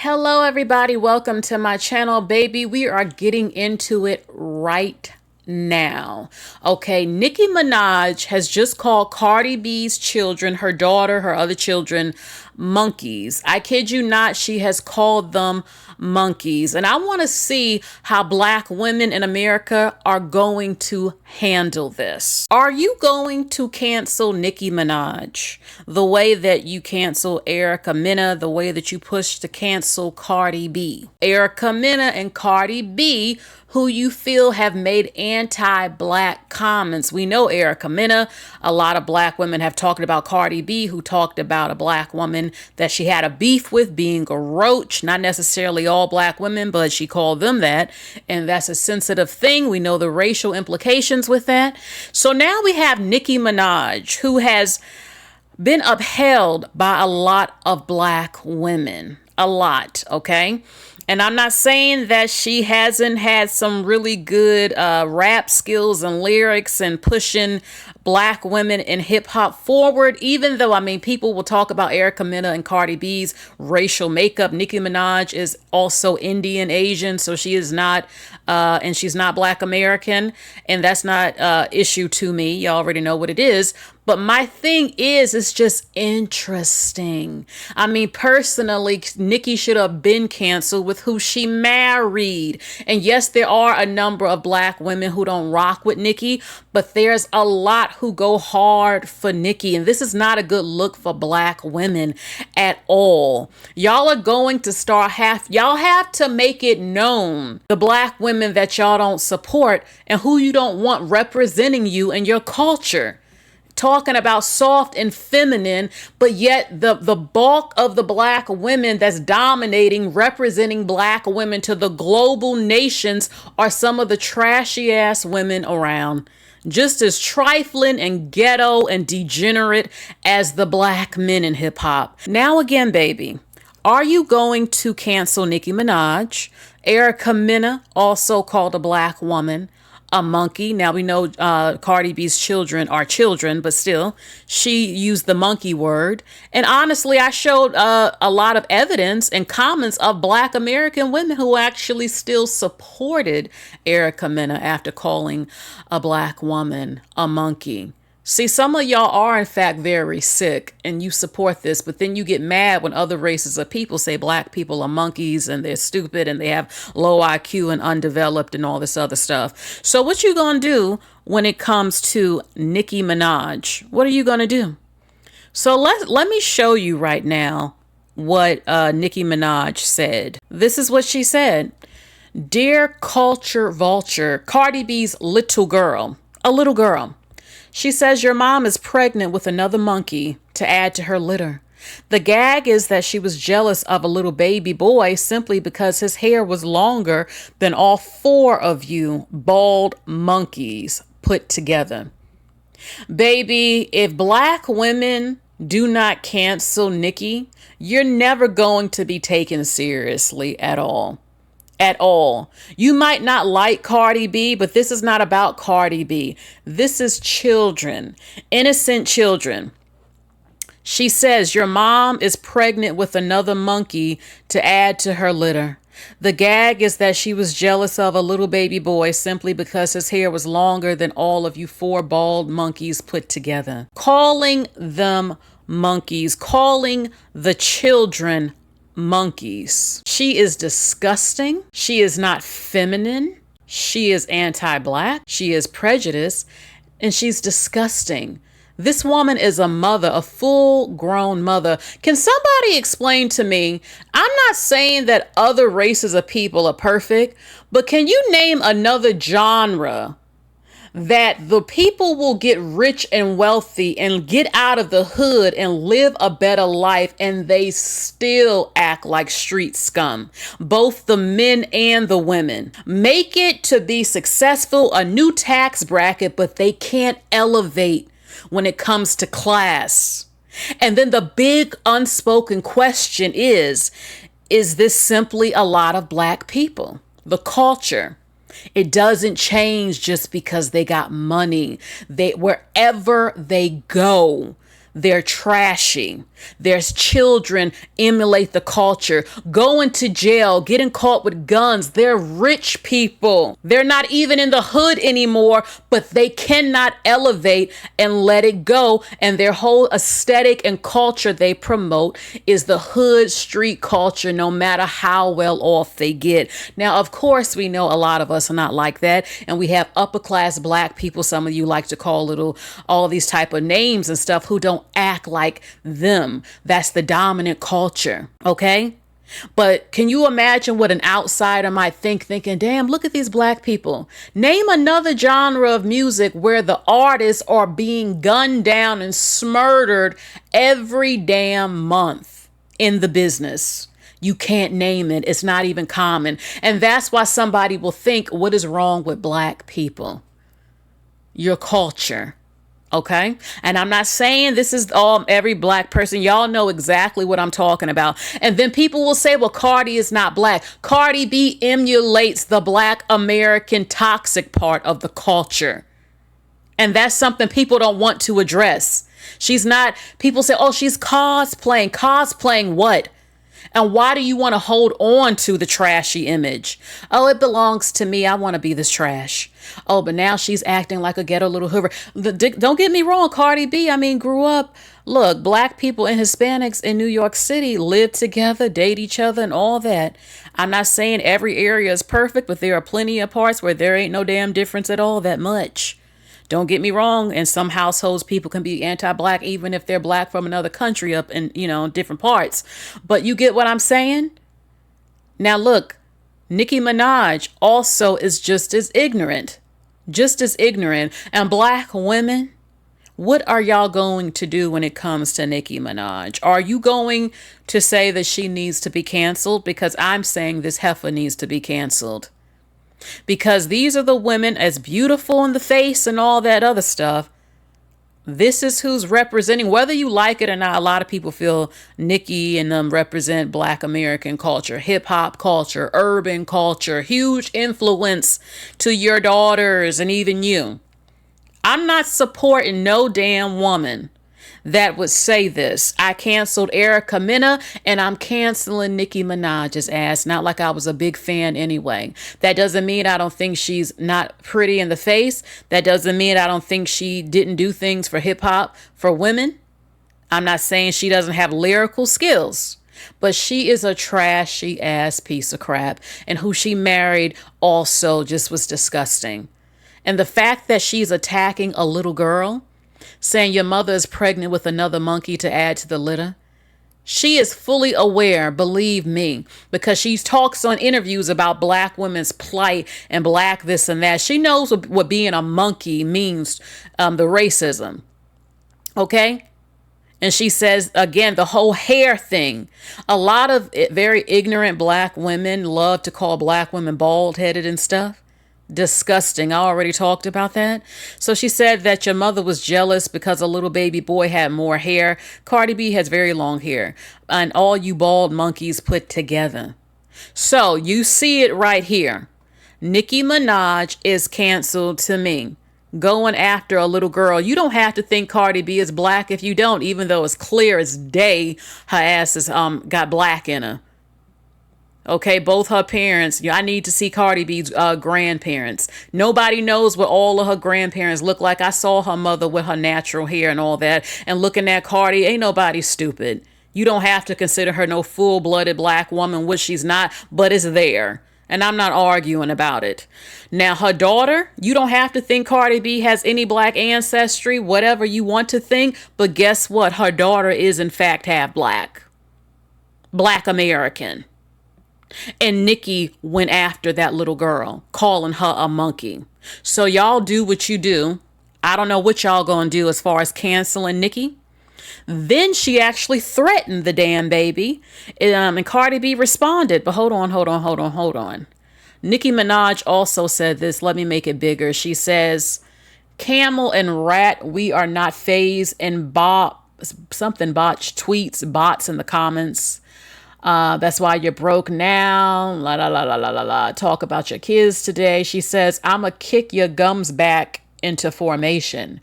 Hello everybody, welcome to my channel, baby. We are getting into it right now. Okay, Nicki Minaj has just called Cardi B's children, her daughter, her other children, monkeys. I kid you not, she has called them monkeys. And I want to see how Black women in America are going to handle this. Are you going to cancel Nicki Minaj the way that you cancel Erica Mena, the way that you push to cancel Cardi B? Erica Mena and Cardi B, who you feel have made anti-Black comments. We know Erica Mena. A lot of Black women have talked about Cardi B, who talked about a Black woman that she had a beef with being a roach. Not necessarily all Black women, but she called them that. And that's a sensitive thing. We know the racial implications with that. So now we have Nicki Minaj, who has been upheld by a lot of Black women. A lot, okay? And I'm not saying that she hasn't had some really good rap skills and lyrics and pushing Black women in hip hop forward, even though, I mean, people will talk about Erica Mena and Cardi B's racial makeup. Nicki Minaj is also Indian Asian, so she is not, and she's not Black American. And that's not issue to me. You already know what it is. But my thing is, it's just interesting. I mean, personally, Nicki should have been canceled with who she married. And yes, there are a number of Black women who don't rock with Nicki, but there's a lot who go hard for Nicki. And this is not a good look for Black women at all. Y'all are going to start y'all have to make it known, the Black women that y'all don't support and who you don't want representing you and your culture. Talking about soft and feminine, but yet the bulk of the Black women that's dominating, representing Black women to the global nations are some of the trashy ass women around. Just as trifling and ghetto and degenerate as the Black men in hip hop. Now again, baby, are you going to cancel Nicki Minaj? Erica Mena, also called a Black woman, a monkey. Now we know Cardi B's children are children, but still, she used the monkey word. And honestly, I showed a lot of evidence and comments of Black American women who actually still supported Erica Mena after calling a Black woman a monkey. See, some of y'all are in fact very sick and you support this, but then you get mad when other races of people say Black people are monkeys and they're stupid and they have low IQ and undeveloped and all this other stuff. So what you gonna do when it comes to Nicki Minaj? What are you gonna do? So let me show you right now what Nicki Minaj said. This is what she said. Dear culture vulture, Cardi B's little girl, a little girl. She says your mom is pregnant with another monkey to add to her litter. The gag is that she was jealous of a little baby boy simply because his hair was longer than all four of you bald monkeys put together. Baby, if Black women do not cancel Nicki, you're never going to be taken seriously at all. At all. You might not like Cardi B, but this is not about Cardi B. This is children, innocent children. She says your mom is pregnant with another monkey to add to her litter. The gag is that she was jealous of a little baby boy simply because his hair was longer than all of you four bald monkeys put together. Calling them monkeys, calling the children monkeys. She is disgusting. She is not feminine. She is anti-Black. She is prejudiced, and she's disgusting. This woman is a mother, a full-grown mother. Can somebody explain to me? I'm not saying that other races of people are perfect, but can you name another genre that the people will get rich and wealthy and get out of the hood and live a better life and they still act like street scum, both the men and the women? Make it to be successful, a new tax bracket, but they can't elevate when it comes to class. And then the big unspoken question is this simply a lot of Black people? The culture. It doesn't change just because they got money. Wherever they go, they're trashy. There's children emulate the culture, going to jail, getting caught with guns. They're rich people. They're not even in the hood anymore, but they cannot elevate and let it go. And their whole aesthetic and culture they promote is the hood street culture, no matter how well off they get. Now, of course, we know a lot of us are not like that. And we have upper class black people, some of you like to call all these type of names and stuff, who don't act like them. That's the dominant culture. Okay. But can you imagine what an outsider might thinking, damn, look at these black people. Name another genre of music where the artists are being gunned down and smurdered every damn month in the business. You can't name it. It's not even common. And that's why somebody will think, what is wrong with black people? Your culture. Okay. And I'm not saying this is every black person. Y'all know exactly what I'm talking about. And then people will say, well, Cardi is not black. Cardi B emulates the black American toxic part of the culture. And that's something people don't want to address. She's not, people say, oh, she's cosplaying. Cosplaying what? And why do you want to hold on to the trashy image? Oh, it belongs to me. I want to be this trash. Oh, but now she's acting like a ghetto little Hoover. Don't get me wrong, Cardi B, grew up. Look, black people and Hispanics in New York City live together, date each other and all that. I'm not saying every area is perfect, but there are plenty of parts where there ain't no damn difference at all that much. Don't get me wrong. In some households, people can be anti-black, even if they're black from another country up in, different parts. But you get what I'm saying? Now, look, Nicki Minaj also is just as ignorant. And black women, what are y'all going to do when it comes to Nicki Minaj? Are you going to say that she needs to be canceled? Because I'm saying this heifer needs to be canceled. Because these are the women, as beautiful in the face and all that other stuff. This is who's representing, whether you like it or not. A lot of people feel Nicki and them represent black American culture, hip hop culture, urban culture, huge influence to your daughters and even you. I'm not supporting no damn woman that would say this. I canceled Erica Mena and I'm canceling Nicki Minaj's ass. Not like I was a big fan anyway. That doesn't mean I don't think she's not pretty in the face. That doesn't mean I don't think she didn't do things for hip hop for women. I'm not saying she doesn't have lyrical skills, but she is a trashy ass piece of crap. And who she married also just was disgusting. And the fact that she's attacking a little girl, saying your mother is pregnant with another monkey to add to the litter. She is fully aware, believe me, because she talks on interviews about black women's plight and black this and that. She knows what being a monkey means, the racism. Okay? And she says, again, the whole hair thing. A lot of very ignorant black women love to call black women bald-headed and stuff. Disgusting. I already talked about that. So she said that your mother was jealous because a little baby boy had more hair. Cardi B has very long hair. And all you bald monkeys put together. So you see it right here. Nicki Minaj is canceled to me. Going after a little girl. You don't have to think Cardi B is black if you don't, even though it's clear as day her ass has got black in her. Okay, both her parents. I need to see Cardi B's grandparents. Nobody knows what all of her grandparents look like. I saw her mother with her natural hair and all that. And looking at Cardi, ain't nobody stupid. You don't have to consider her no full-blooded black woman, which she's not, but it's there. And I'm not arguing about it. Now, her daughter, you don't have to think Cardi B has any black ancestry, whatever you want to think. But guess what? Her daughter is, in fact, half black. Black American. And Nicki went after that little girl, calling her a monkey. So y'all do what you do. I don't know what y'all gonna do as far as canceling Nicki. Then she actually threatened the damn baby. And Cardi B responded. But hold on. Nicki Minaj also said this. Let me make it bigger. She says, Camel and Rat, we are not phased. And something botched tweets, bots in the comments. That's why you're broke now. La la la la la la la. Talk about your kids today. She says, I'ma kick your gums back into formation.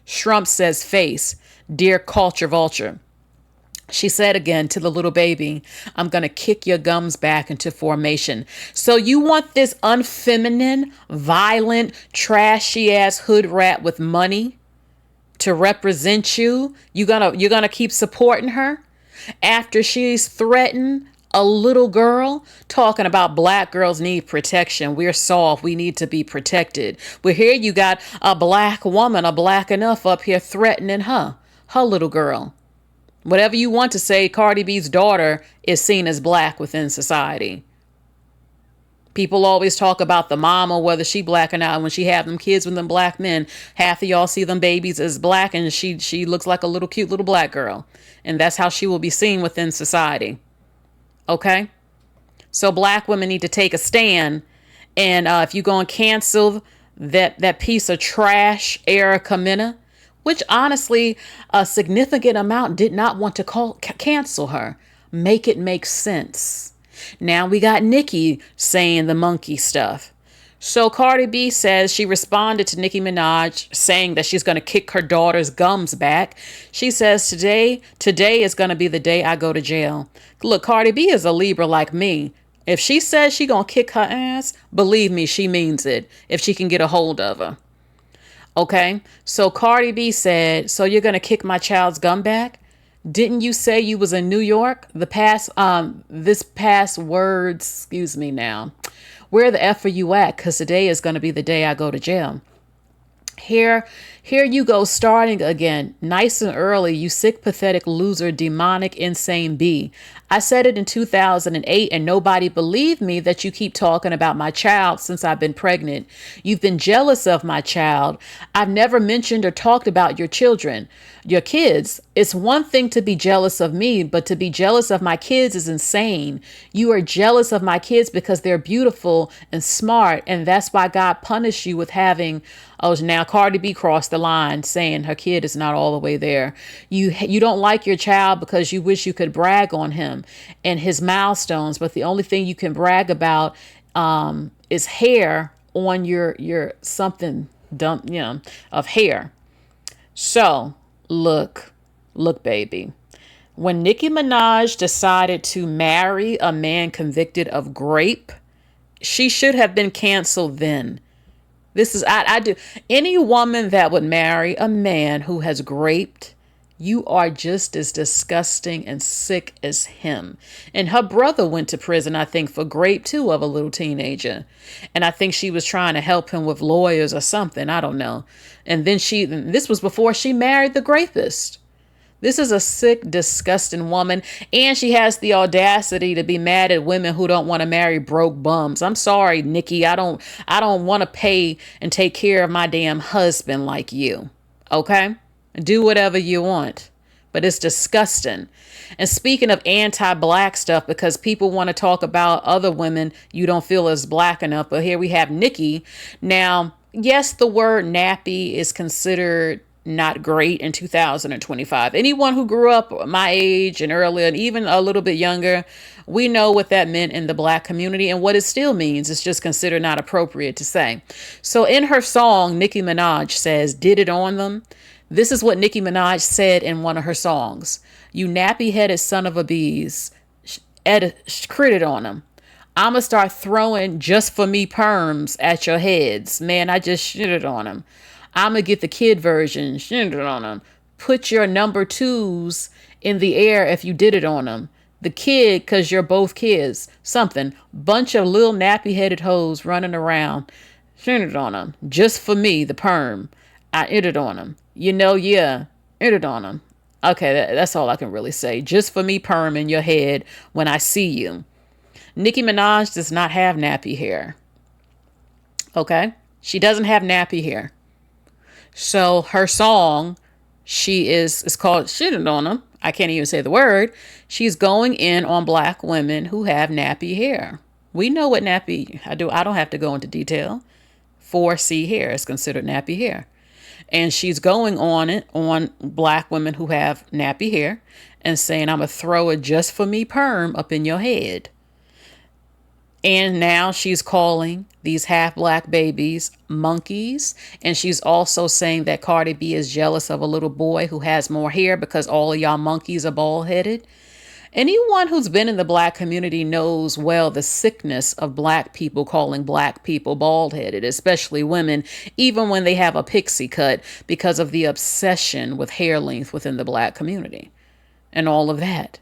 Shrump says face. Dear culture vulture. She said again to the little baby, I'm going to kick your gums back into formation. So you want this unfeminine, violent, trashy ass hood rat with money to represent you? You're gonna keep supporting her after she's threatened a little girl, talking about black girls need protection. We're soft. We need to be protected. But here you got a black woman, a black enough up here threatening her little girl. Whatever you want to say, Cardi B's daughter is seen as black within society. People always talk about the mama, whether she black or not. When she have them kids with them black men, half of y'all see them babies as black, and she looks like a little cute little black girl. And that's how she will be seen within society. Okay? So black women need to take a stand. And if you're going to cancel that piece of trash, Erica Mena, which honestly, a significant amount did not want to cancel her. Make it make sense. Now we got Nicki saying the monkey stuff. So Cardi B says she responded to Nicki Minaj saying that she's going to kick her daughter's gums back. She says today is going to be the day I go to jail. Look, Cardi B is a Libra like me. If she says she going to kick her ass, believe me, she means it if she can get a hold of her. Okay, so Cardi B said, so you're going to kick my child's gum back? Didn't you say you was in New York? This past words, excuse me now. Where the F are you at? Because today is going to be the day I go to jail. Here you go, starting again, nice and early, you sick, pathetic, loser, demonic, insane bee. I said it in 2008 and nobody believed me that you keep talking about my child since I've been pregnant. You've been jealous of my child. I've never mentioned or talked about your children, your kids. It's one thing to be jealous of me, but to be jealous of my kids is insane. You are jealous of my kids because they're beautiful and smart, and that's why God punished you with having, now Cardi B crossed the line saying her kid is not all the way there. You don't like your child because you wish you could brag on him and his milestones, but the only thing you can brag about is hair on your something dump, of hair. So look, baby. When Nicki Minaj decided to marry a man convicted of grape, she should have been canceled then. This is, I do. Any woman that would marry a man who has graped, you are just as disgusting and sick as him. And her brother went to prison, I think, for grape too, of a little teenager. And I think she was trying to help him with lawyers or something. I don't know. And then this was before she married the rapist. This is a sick, disgusting woman, and she has the audacity to be mad at women who don't want to marry broke bums. I'm sorry, Nikki. I don't want to pay and take care of my damn husband like you. Okay? Do whatever you want. But it's disgusting. And speaking of anti-black stuff, because people want to talk about other women you don't feel is black enough, but here we have Nicki. Now, yes, the word nappy is considered not great in 2025. Anyone who grew up my age and earlier, and even a little bit younger, we know what that meant in the black community and what it still means. It's just considered not appropriate to say. So in her song, Nicki Minaj says, "Did it on them." This is what Nicki Minaj said in one of her songs. "You nappy-headed son of a bees, critted on them. I'ma start throwing just for me perms at your heads. Man, I just shitted on them. I'ma get the kid version, shitted on them. Put your number twos in the air if you did it on them. The kid, cause you're both kids. Something. Bunch of little nappy-headed hoes running around. Shitted on them. Just for me, the perm. I itted on them. Itted on them." Okay, that's all I can really say. Just for me, perm in your head when I see you. Nicki Minaj does not have nappy hair. Okay? She doesn't have nappy hair. So her song, it's called "Shitting on Them." I can't even say the word. She's going in on black women who have nappy hair. We know what nappy, I don't have to go into detail. 4C hair is considered nappy hair. And she's going on black women who have nappy hair and saying, "I'm going to throw a just for me perm up in your head." And now she's calling these half black babies monkeys. And she's also saying that Cardi B is jealous of a little boy who has more hair because all of y'all monkeys are bald headed. Anyone who's been in the black community knows well the sickness of black people calling black people bald headed, especially women, even when they have a pixie cut, because of the obsession with hair length within the black community and all of that.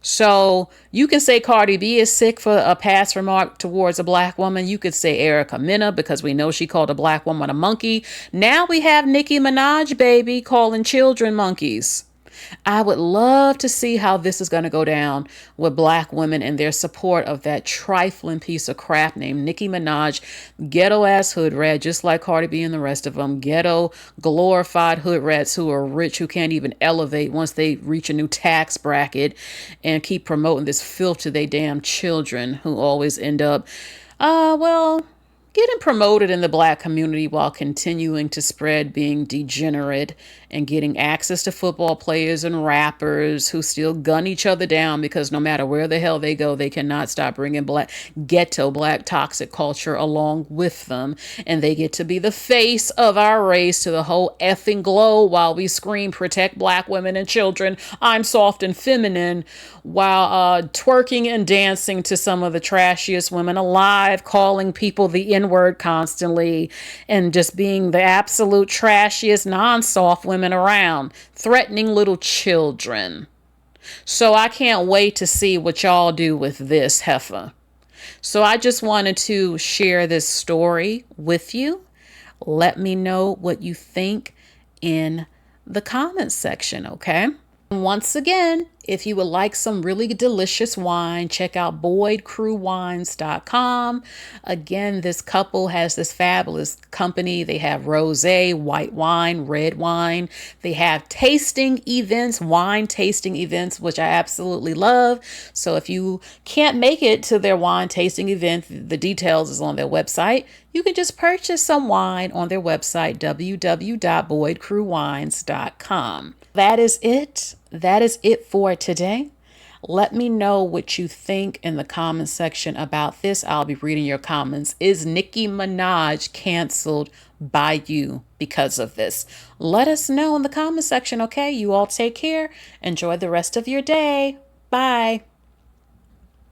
So you can say Cardi B is sick for a past remark towards a black woman. You could say Erica Mena because we know she called a black woman a monkey. Now we have Nicki Minaj, baby, calling children monkeys. I would love to see how this is going to go down with black women and their support of that trifling piece of crap named Nicki Minaj, ghetto ass hood rat, just like Cardi B and the rest of them, ghetto glorified hood rats who are rich, who can't even elevate once they reach a new tax bracket, and keep promoting this filth to their damn children who always end up, well, getting promoted in the black community while continuing to spread being degenerate and getting access to football players and rappers who still gun each other down because no matter where the hell they go, they cannot stop bringing black ghetto, black toxic culture along with them. And they get to be the face of our race to the whole effing globe while we scream, protect black women and children. I'm soft and feminine, while twerking and dancing to some of the trashiest women alive, calling people the N-word constantly, and just being the absolute trashiest non-soft women around, threatening little children. So I can't wait to see what y'all do with this heifer. So I just wanted to share this story with you. Let me know what you think in the comments section, okay? Once again, if you would like some really delicious wine, check out boydcrewwines.com. Again, this couple has this fabulous company. They have rosé, white wine, red wine. They have tasting events, wine tasting events, which I absolutely love. So if you can't make it to their wine tasting event, the details is on their website. You can just purchase some wine on their website, www.boydcrewwines.com. That is it. That is it for today. Let me know what you think in the comment section about this. I'll be reading your comments. Is Nicki Minaj canceled by you because of this? Let us know in the comment section, okay? You all take care. Enjoy the rest of your day. Bye.